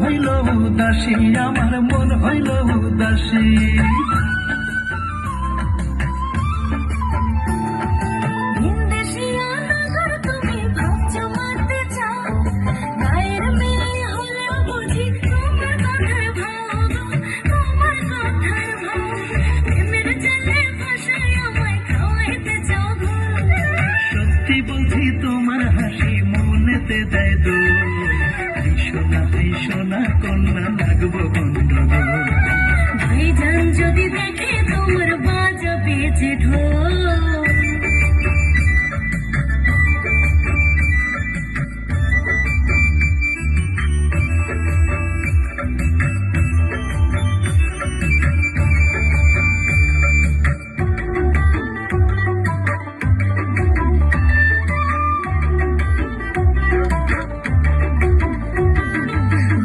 হইল উদাসী, আমার মন হইল উদাসী। সত্যি বলছি তোমার হাসি মনেতে দেয় দো, সোনা সোনা কন্যা লাগবো গন্ডগোল। ভাইজান যদি দেখে তোমার বাজাবে যে ঢোল,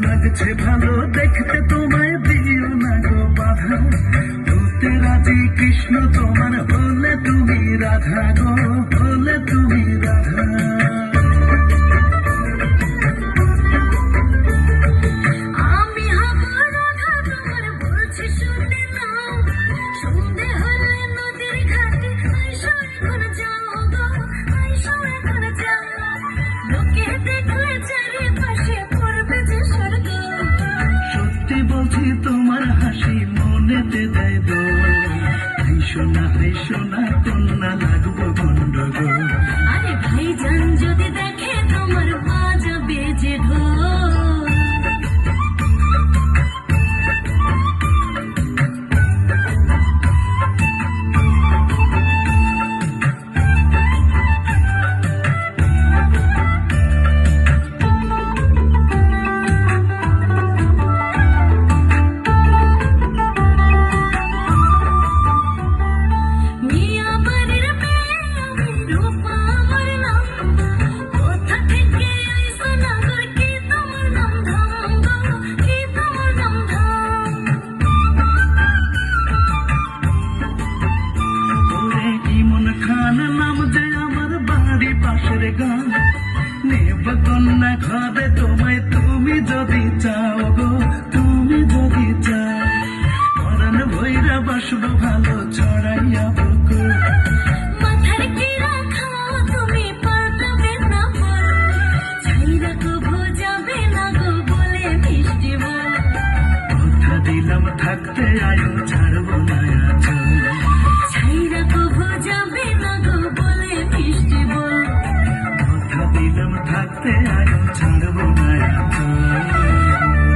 লাগছে ভালো দেখতে তোমায় দিও না গো বাধা, হতে রাজি কৃষ্ণ তোমার হলে তুমি রাধা গো, হলে তুমি রাধা। আমি হব রাধা তোমার বলছি শুনে নাও, সন্ধে হলে নদীর ঘাটে আইসো এখন যাও গো, আইসো এখন যাও। লোকে দেখলে চারিপাশে পড়বে যে স্বর্গ। সত্যি বলছি তোমার হাসি মনেতে দেয় দো, সোনা কন্যা লাগবো গন্ডগোল। আরে ভাইজান যদি দেখে তোমার বাজাবে যে ঢোল, গান নেব কন্যা ঘরে তোমায়, তুমি যদি চাও গো, তুমি যদি চাও। পরাণ ভৈরা বাসবো ভালো ছড়াইয়া বুকুর, মাথার কি রাখাও তুমি পারবে না বল, ছাইরা কভু যাবে না গো বলে মিষ্টি বল। কথা দিলাম থাকতে আয়ো ছাড়বো না আচল, ছাইরা কভু যাবে না গো বলে মিষ্টি বল। কথা দিলাম থাকতে আয়ো ছাড়বো।